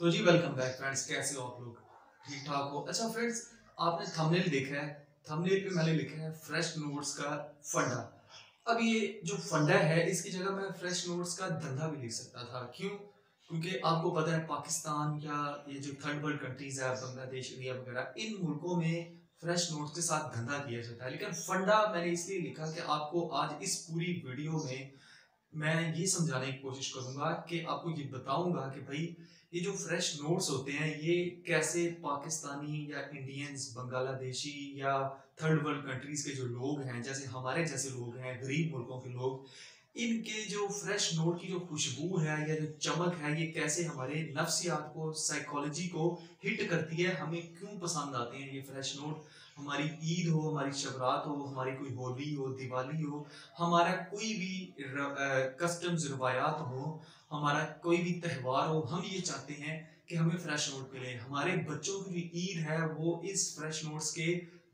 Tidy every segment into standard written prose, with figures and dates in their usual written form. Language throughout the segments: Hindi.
तो जी वेलकम बैक फ्रेंड्स, कैसे हो आप लोग? ठीक ठाक हो? अच्छा फ्रेंड्स, आपने थंबनेल देखा है। थंबनेल पे मैंने लिखा है फ्रेश नोट्स का फंडा। अब ये जो फंडा है, इसकी जगह मैं फ्रेश नोट्स का धंधा भी लिख सकता था। क्यों? क्योंकि आपको पता है पाकिस्तान या ये जो थर्ड वर्ल्ड कंट्रीज है, बांग्लादेश, इंडिया वगैरह, इन मुल्कों में फ्रेश नोट्स के साथ धंधा किया जाता है। लेकिन फंडा मैंने इसलिए लिखा कि आपको आज इस पूरी वीडियो में मैं ये समझाने की कोशिश करूंगा कि आपको ये बताऊंगा कि भाई ये जो फ्रेश नोट्स होते हैं ये कैसे पाकिस्तानी या इंडियंस, बांग्लादेशी या थर्ड वर्ल्ड कंट्रीज के जो लोग हैं, जैसे हमारे जैसे लोग हैं, गरीब मुल्कों के लोग, इनके जो फ्रेश नोट की जो खुशबू है या जो चमक है, ये कैसे हमारे नफ्सियात को, साइकोलॉजी को हिट करती है, हमें क्यों पसंद आते हैं ये फ्रेश नोट। हमारी ईद हो, हमारी शबरात हो, हमारी कोई होली हो, दिवाली हो, हमारा कोई भी कस्टम्स, रवायात हो, हमारा कोई भी त्यौहार हो, हम ये चाहते हैं कि हमें फ्रेश नोट मिले। हमारे बच्चों की जो ईद है वो इस फ्रेश नोट्स के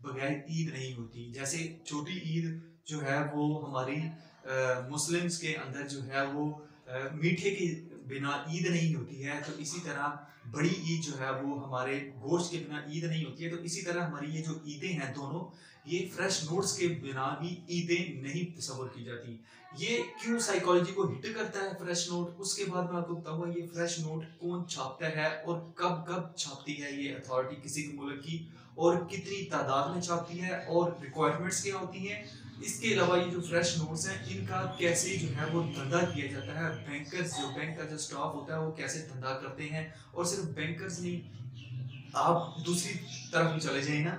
बगैर ईद नहीं होती। जैसे छोटी ईद जो है वो हमारी मुस्लिम्स के अंदर जो है वो मीठे के बिना ईद नहीं होती है, तो इसी तरह बड़ी ईद जो है वो हमारे गोश्त के बिना ईद नहीं होती है। तो इसी तरह हमारी ये जो ईदें हैं दोनों, ये फ्रेश नोट्स के बिना भी ईदें नहीं तस्वर की जाती। ये क्यों साइकोलॉजी को हिट करता है फ्रेश नोट, उसके बाद मैं आपको बताऊंगा ये फ्रेश नोट कौन छापता है और कब कब छापती है ये अथॉरिटी किसी भी मुल्क की, और कितनी तादाद में छापती है और रिक्वायरमेंट्स क्या होती हैं। इसके अलावा ये जो फ्रेश नोट्स हैं इनका कैसे जो है वो धंधा किया जाता है। बैंकर्स, जो बैंक का जो स्टाफ होता है वो कैसे धंधा करते हैं। और सिर्फ बैंकर्स नहीं, आप दूसरी तरफ भी चले जाइए ना,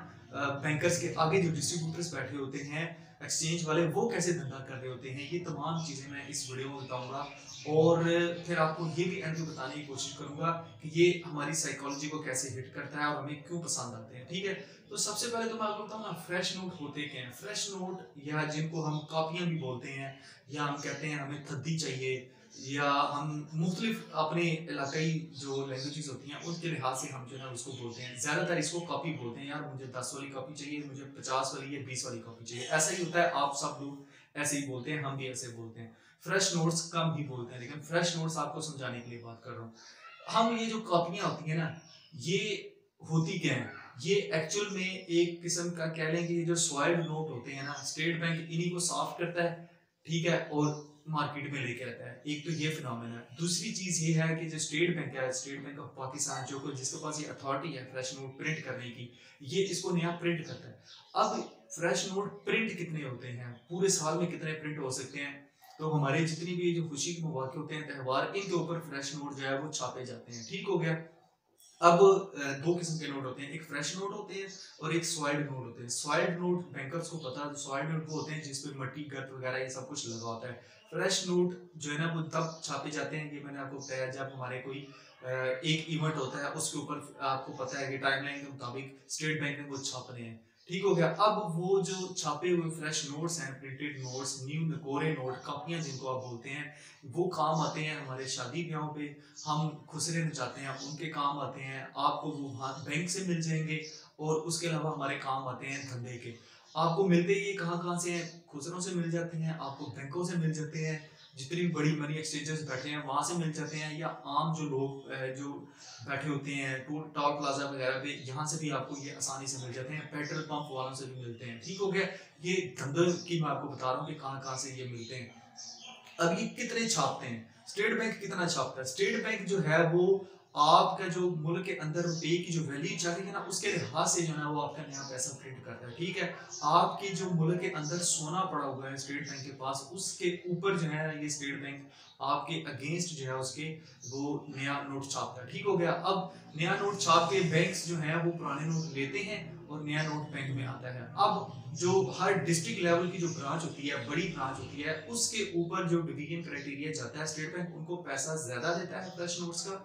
बैंकर्स के आगे जो डिस्ट्रीब्यूटर्स बैठे होते हैं, एक्सचेंज वाले, वो कैसे धंधा कर रहे होते हैं। ये तमाम चीज़ें मैं इस वीडियो में बताऊंगा, और फिर आपको ये भी एंड में बताने की कोशिश करूंगा कि ये हमारी साइकोलॉजी को कैसे हिट करता है और हमें क्यों पसंद आते हैं। ठीक है, तो सबसे पहले तो मैं आपको बताऊँ ना, फ्रेश नोट होते क्या हैं। फ्रेश नोट, या जिनको हम कापियाँ भी बोलते हैं, या हम कहते हैं हमें थद्दी चाहिए, या हम मुख्तलिफ अपने इलाकाई जो लैंग्वेजेस होती हैं उनके लिहाज से हम जो है उसको बोलते हैं। ज़्यादातर इसको कॉपी बोलते हैं। यार मुझे 10 वाली कॉपी चाहिए, मुझे 50 वाली या 20 वाली कॉपी चाहिए, ऐसा ही होता है। आप सब लोग ऐसे ही बोलते हैं, हम भी ऐसे बोलते हैं। फ्रेश नोट्स कम ही बोलते हैं, लेकिन फ्रेश नोट्स आपको समझाने के लिए बात कर रहा हूँ। हम ये जो कॉपियाँ होती हैं ना, ये होती क्या है, ये एक्चुअल में एक किस्म का कह लें कि ये जो सॉइल्ड नोट होते हैं ना, स्टेट बैंक इन्हीं को साफ करता है, ठीक है, और मार्केट में लेके आता है। एक तो ये फिनोमेना है। दूसरी चीज ये है कि जो स्टेट बैंक है, स्टेट बैंक ऑफ पाकिस्तान, जो को जिसके पास ये अथॉरिटी है फ्रेश नोट प्रिंट करने की, ये इसको नया प्रिंट करता है। अब फ्रेश नोट प्रिंट कितने होते हैं, पूरे साल में कितने प्रिंट हो सकते हैं, तो हमारे जितनी भी जो खुशी के मौके होते हैं, त्यौहार, इनके ऊपर फ्रेश नोट जो है वो छापे जाते हैं। ठीक हो गया। अब दो किस्म के नोट होते हैं, एक फ्रेश नोट होते हैं और एक सॉइल्ड नोट होते हैं। सॉइल्ड नोट बैंकर्स को पता है, सॉइल्ड नोट वो होते हैं जिसपे मट्टी, गर्द वगैरह ये सब कुछ लगा होता है। फ्रेश नोट जो है ना वो तब छापे जाते हैं, ये मैंने आपको बताया, जब हमारे कोई एक इवेंट होता है, उसके ऊपर आपको पता है कि टाइमलाइन के मुताबिक स्टेट बैंक ने वो छापने हैं। ठीक हो गया। अब वो जो छापे हुए फ्रेश नोट्स हैं, प्रिंटेड नोट्स, न्यू नकोरे नोट, कापियां जिनको आप बोलते हैं, वो काम आते हैं हमारे शादी ब्याहों पे, हम खुसरे नचाते हैं, उनके काम आते हैं। आपको वो वहाँ बैंक से मिल जाएंगे, और उसके अलावा हमारे काम आते हैं धंधे के। आपको मिलते ही कहाँ कहाँ से हैं, खुसरों से मिल जाते हैं, आपको बैंकों से मिल जाते हैं, जितनी बड़ी मनी एक्सचेंजेस बैठे हैं वहाँ से मिल जाते हैं, या आम जो लोग जो बैठे होते हैं टोल टॉल प्लाजा वगैरह पे, यहाँ से भी आपको ये आसानी से मिल जाते हैं। पेट्रोल पंप वालों से भी मिलते हैं। ठीक हो गया। ये धंधे की मैं आपको बता रहा हूँ कि कहाँ कहाँ से ये मिलते हैं। अब ये कितने छापते हैं, स्टेट बैंक कितना छापता है। स्टेट बैंक जो है वो आपका जो मुल्क के अंदर रुपए की जो वैल्यू चल रही है ना, उसके लिहाज से जो है वो आपका नया पैसा प्रिंट करता है। ठीक है, आपके जो मुल्क के अंदर सोना पड़ा हुआ है स्टेट बैंक के पास, उसके ऊपर जो है ये स्टेट बैंक आपके अगेंस्ट जो है उसके वो नया नोट छापता है। ठीक हो गया। अब नया नोट छाप के बैंक्स जो है वो पुराने नोट लेते हैं और नया नोट बैंक में आता है। अब जो हर डिस्ट्रिक्ट लेवल की जो ब्रांच होती है, बड़ी ब्रांच होती है, उसके ऊपर जो डिवीजन क्राइटेरिया जाता है, स्टेट बैंक उनको पैसा ज्यादा देता है फ्रेश नोट्स का,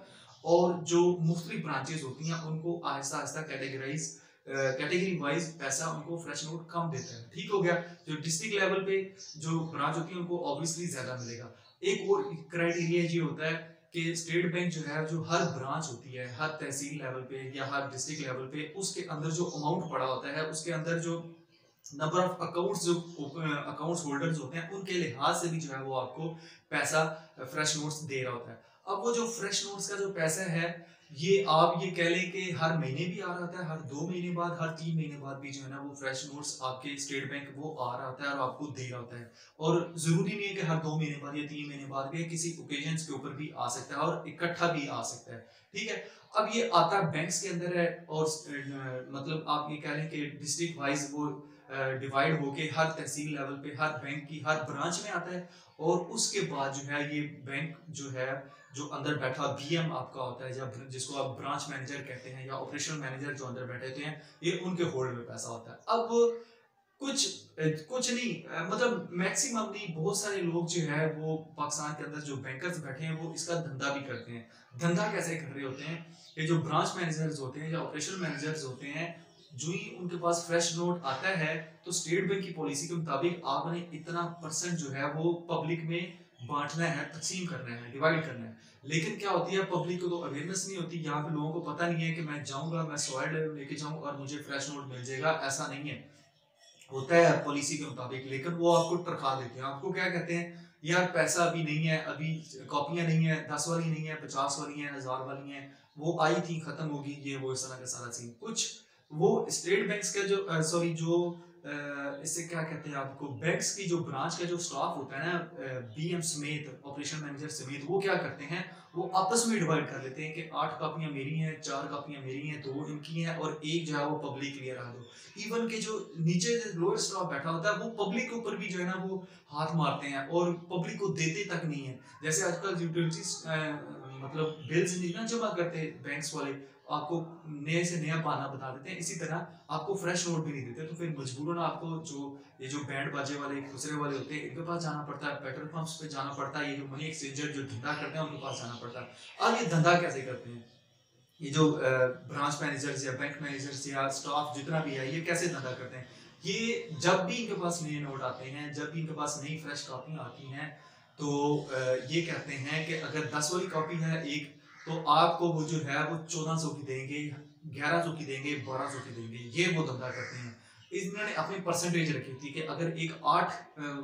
और जो मुख्तलिफ ब्रांचेस होती हैं उनको आहिस्ता आहिस्ता कैटेगरी वाइज पैसा उनको फ्रेश नोट कम देता है। ठीक हो गया। जो डिस्ट्रिक्ट लेवल पे जो ब्रांच होती है उनको ऑब्वियसली ज्यादा मिलेगा। एक और क्राइटेरिया ये होता है कि स्टेट बैंक जो है, जो हर ब्रांच होती है, हर तहसील लेवल पे या हर डिस्ट्रिक्ट लेवल पे, उसके अंदर जो अमाउंट पड़ा होता है, उसके अंदर जो नंबर ऑफ अकाउंट्स, जो अकाउंट्स होल्डर्स होते हैं, उनके लिहाज से भी जो है वो आपको पैसा फ्रेश नोट्स दे रहा होता है। अब वो जो फ्रेश नोट्स का जो पैसा है, ये आप ये कह लें कि हर महीने भी आ रहा होता है, हर 2 महीने बाद, हर 3 महीने बाद भी जो है ना वो फ्रेश नोट्स आपके स्टेट बैंक वो आ रहा होता है और आपको दे रहा होता है। और ज़रूरी नहीं है कि हर 2 महीने बाद या 3 महीने बाद भी, किसी ओकेजन्स के ऊपर भी आ सकता है और इकट्ठा भी आ सकता है, ठीक है? अब ये आता बैंक्स के अंदर है और मतलब आप ये कह लें कि डिस्ट्रिक्ट वाइज़ वो डिवाइड होके हर तहसील लेवल पे, हर बैंक की हर ब्रांच में आता है और उसके बाद जो है ये बैंक जो है, जो अंदर बैठा बीएम आपका होता है, जब जिसको आप ब्रांच मैनेजर कहते हैं या ऑपरेशनल मैनेजर जो अंदर बैठे होते हैं, ये उनके होल्ड में पैसा होता है। अब कुछ कुछ नहीं मतलब मैक्सिमम नहीं, बहुत सारे लोग जो है वो पाकिस्तान के अंदर जो बैंकर्स बैठे हैं वो इसका धंधा भी करते हैं। धंधा कैसे कर रहे होते हैं? ये जो ब्रांच मैनेजर्स होते हैं या ऑपरेशनल मैनेजर्स होते हैं, जो ही उनके पास फ्रेश नोट आता है तो स्टेट बैंक की पॉलिसी के मुताबिक आपने इतना परसेंट जो है वो पब्लिक में बांटना है, तकसीम करना है, डिवाइड करना है। लेकिन क्या होती है, पब्लिक को तो अवेयरनेस नहीं होती, यहाँ पे लोगों को पता नहीं है कि मैं जाऊंगा, मैं 100 लेके जाऊं और मुझे फ्रेश नोट मिल जाएगा, ऐसा नहीं है। होता है पॉलिसी के मुताबिक, लेकिन वो आपको टरखा देते हैं। आपको क्या कहते हैं, यार पैसा अभी नहीं है, अभी कॉपियां नहीं है, 10 वाली नहीं है, 50 वाली है, 1000 वाली है, वो आई थी खत्म होगी, ये वो इस तरह का सारा सीन कुछ। वो स्टेट बैंक्स का जो सॉरी जो इससे क्या कहते हैं आपको, बैंक्स की जो ब्रांच का जो स्टाफ होता है ना, बीएम समेत, ऑपरेशन मैनेजर समेत, वो क्या करते हैं, वो आपस में डिवाइड कर लेते हैं कि 8 कापियां मेरी हैं, 4 कापियां मेरी हैं, 2 इनकी हैं और एक जो है वो पब्लिक लिए रहा दो। इवन के जो नीचे लोअर स्टाफ बैठा होता है वो पब्लिक के ऊपर भी जो है ना वो हाथ मारते हैं और पब्लिक को देते तक नहीं है। जैसे आजकल यूटिलिटीज मतलब बिल्स नहीं ना जमा करते बैंक्स वाले, आपको नए से नया बहाना बता देते हैं, इसी तरह आपको फ्रेश नोट भी नहीं देते, तो फिर मजबूरन आपको जो ये जो बैंड बाजे वाले खुसरे वाले होते हैं इनके पास जाना पड़ता है, पेट्रोल पंप्स पे जाना पड़ता है, ये जो मनी एक्सचेंजर जो धंधा करते हैं उनके पास जाना पड़ता है। अब ये धंधा कैसे करते हैं, ये जो ब्रांच मैनेजर्स या बैंक मैनेजर्स या स्टाफ जितना भी है, ये कैसे धंधा करते हैं, ये जब भी इनके पास नए नोट आते हैं, जब भी इनके पास नई फ्रेश कॉपी आती हैं, तो ये कहते हैं कि अगर 10 वाली कॉपी है एक, तो आपको वो जो है वो 1400 की देंगे, 1100 की देंगे, 1200 की देंगे, ये वो धंधा करते हैं। इन्होंने अपनी परसेंटेज रखी थी कि अगर एक 8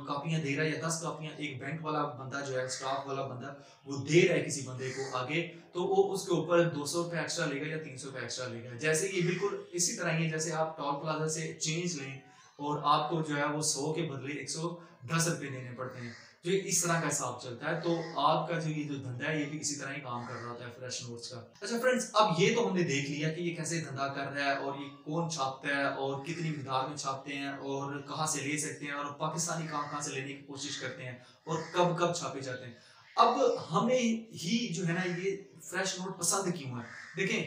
कॉपियां दे रहा है या 10 कॉपियां एक बैंक वाला बंदा जो है, स्टाफ वाला बंदा वो दे रहा है किसी बंदे को आगे, तो वो उसके ऊपर 200 रुपये एक्स्ट्रा लेगा या 300 रुपये एक्स्ट्रा लेगा। जैसे ये बिल्कुल इसी तरह ही है जैसे आप टोल प्लाजा से चेंज लें और आपको जो है वो 100 के बदले 110 रुपये देने पड़ते हैं, जो इस तरह का हिसाब चलता है। तो आपका जो ये जो धंधा है ये भी इसी तरह ही काम कर रहा होता है फ्रेश नोट्स का। अच्छा फ्रेंड्स, अब ये तो हमने देख लिया कि ये कैसे धंधा कर रहा है और ये कौन छापता है और कितनी मिकदार में छापते हैं और कहाँ से ले सकते हैं और पाकिस्तानी कहाँ से लेने की कोशिश करते हैं और कब कब छापे जाते हैं। अब हमें ही जो है ना ये फ्रेश नोट पसंद क्यों है, देखें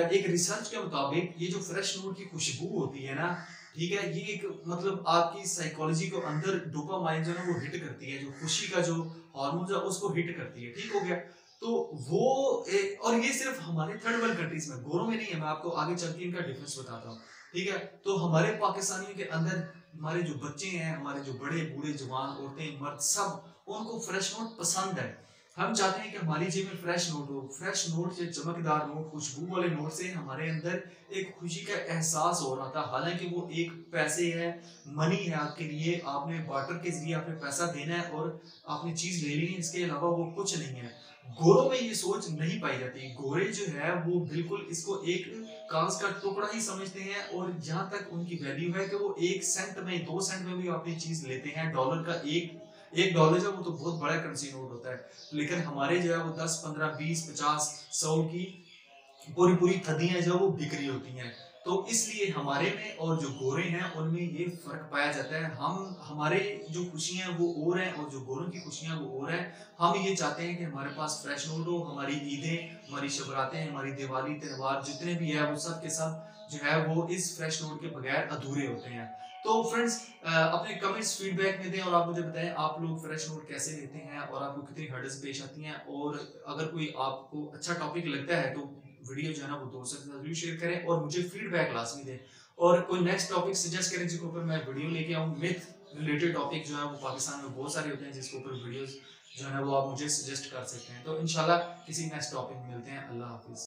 एक रिसर्च के मुताबिक ये जो फ्रेश नोट की खुशबू होती है ना, ठीक है, ये एक मतलब आपकी साइकोलॉजी को अंदर डोपामाइन जो है ना वो हिट करती है, जो खुशी का जो हार्मोन है उसको हिट करती है, ठीक हो गया। तो वो और ये सिर्फ हमारे थर्ड वर्ल्ड कंट्रीज में, गोरों में नहीं है, मैं आपको आगे चल के इनका डिफरेंस बताता हूँ, ठीक है। तो हमारे पाकिस्तानियों के अंदर हमारे जो बच्चे हैं, हमारे जो बड़े बूढ़े जवान औरतें मर्द सब उनको फ्रेश नोट पसंद है। हम चाहते हैं कि हमारी जेब में फ्रेश नोट हो, फ्रेश नोट से, चमकदार नोट, खुशबू वाले नोट से हमारे अंदर एक खुशी का एहसास हो रहा था। हालांकि वो एक पैसे है, मनी है आपके लिए, आपने बार्टर के जरिए आपने पैसा देना है और आपने चीज ले ली है, इसके अलावा वो कुछ नहीं है। गोरों में ये सोच नहीं पाई जाती। गोरे जो है वो बिल्कुल इसको एक कागज का टुकड़ा ही समझते हैं और यहाँ तक उनकी वैल्यू है कि वो 1 सेंट में, 2 सेंट में भी अपनी चीज लेते हैं। डॉलर का एक डॉलर जो वो तो बहुत बड़ा करेंसी नोट होता है, लेकिन हमारे जो है वो 10, 15, 20, 50, 100 की पूरी पूरी थदियां जो वो बिक्री होती हैं। तो इसलिए हमारे में और जो गोरे हैं उनमें ये फर्क पाया जाता है। हम हमारे जो खुशियां वो और हैं और जो गोरों की खुशियां वो और हैं। हम ये चाहते हैं कि हमारे पास फ्रेश नोट हो, हमारी ईदें, हमारी शबरातें, हमारी दिवाली त्यौहार जितने भी है वो सब के सब जो है वो इस फ्रेश नोट के बगैर अधूरे होते हैं। तो फ्रेंड्स, अपने कमेंट्स फीडबैक में दें और आप मुझे बताएं आप लोग फ्रेश नोट कैसे लेते हैं और आपको कितनी हर्डल्स पेश आती हैं। और अगर कोई आपको अच्छा टॉपिक लगता है तो वीडियो जो है ना वो दोस्तों के साथ जरूर शेयर करें और मुझे फीडबैक लाजमी दें और कोई नेक्स्ट टॉपिक सजेस्ट करें जिसके ऊपर मैं वीडियो लेके आऊँ। मिथ रिलेटेड टॉपिक जो है वो पाकिस्तान में बहुत सारे होते हैं जिसके ऊपर वीडियोस जो है ना वो आप मुझे सजेस्ट कर सकते हैं। तो इंशाल्लाह किसी नेक्स्ट टॉपिक में मिलते हैं। अल्लाह हाफिज।